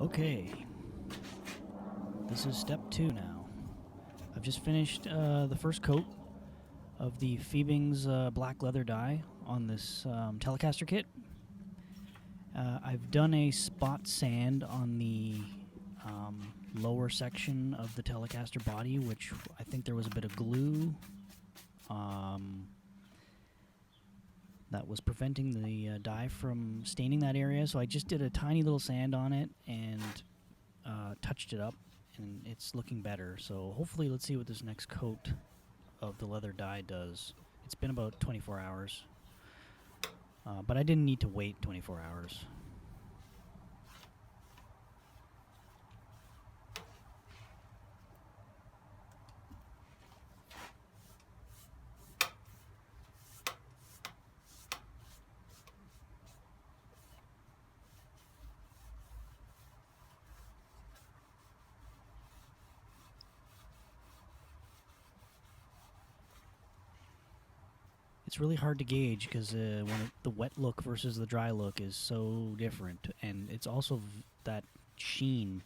Okay, this is step 2 now. I've just finished the first coat of the Fiebing's black leather dye on this Telecaster kit. I've done a spot sand on the lower section of the Telecaster body, which I think there was a bit of glue that was preventing the dye from staining that area. So I just did a tiny little sand on it and touched it up, and it's looking better. So hopefully, let's see what this next coat of the leather dye does. It's been about 24 hours, but I didn't need to wait 24 hours. It's really hard to gauge because the wet look versus the dry look is so different, and it's also that sheen.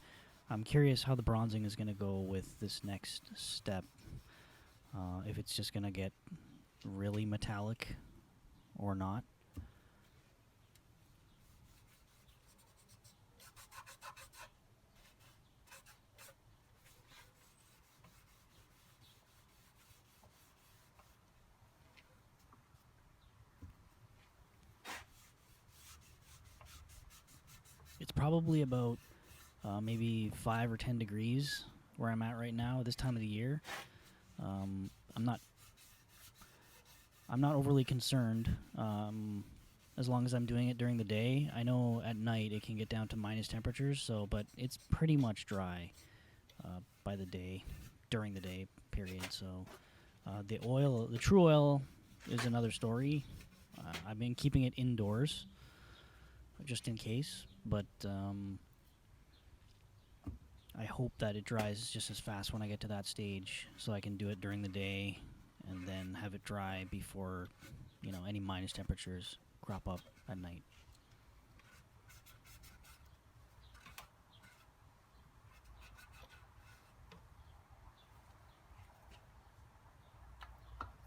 I'm curious how the bronzing is going to go with this next step. If it's just going to get really metallic or not. It's probably about maybe 5 or 10 degrees where I'm at right now at this time of the year. I'm not overly concerned as long as I'm doing it during the day. I know at night it can get down to minus temperatures, but it's pretty much dry by the day, during the day period. So the true oil is another story. I've been keeping it indoors just in case, but I hope that it dries just as fast when I get to that stage, so I can do it during the day and then have it dry before, any minus temperatures crop up at night.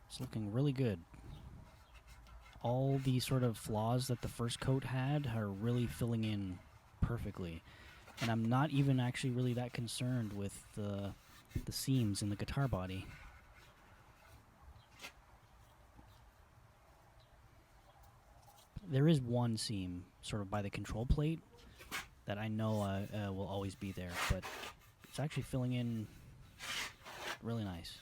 It's looking really good. All the sort of flaws that the first coat had are really filling in perfectly. And I'm not even actually really that concerned with the seams in the guitar body. There is one seam sort of by the control plate that I know will always be there, but it's actually filling in really nice.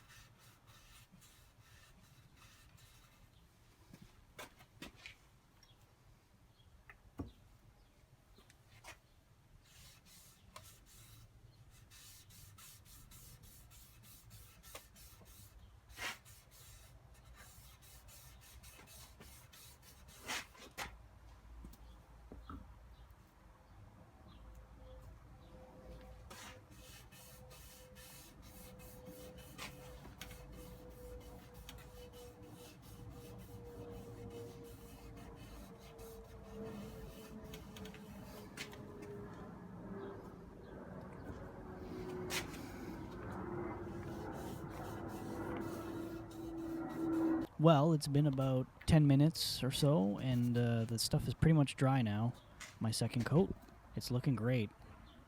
Well, it's been about 10 minutes or so, and the stuff is pretty much dry now. My second coat, it's looking great.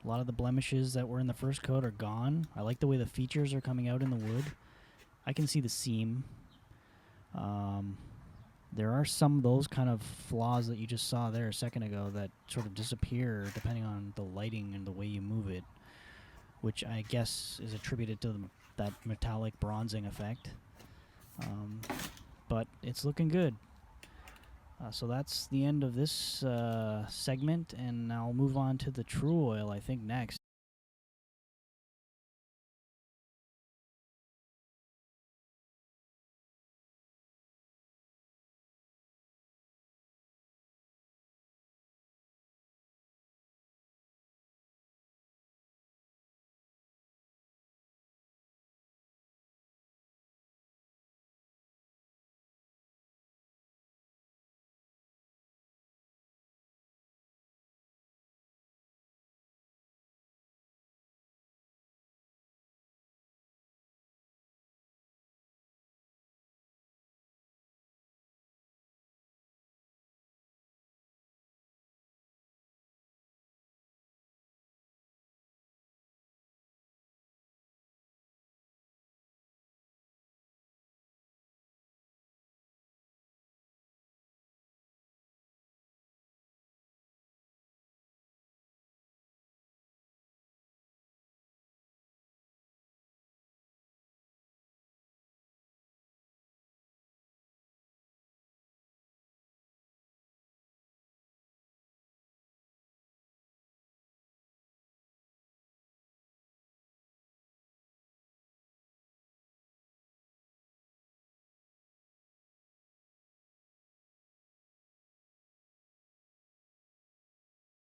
A lot of the blemishes that were in the first coat are gone. I like the way the features are coming out in the wood. I can see the seam. There are some of those kind of flaws that you just saw there a second ago that sort of disappear depending on the lighting and the way you move it, which I guess is attributed to that metallic bronzing effect. But it's looking good. So that's the end of this segment, and I'll move on to the true oil, I think, next.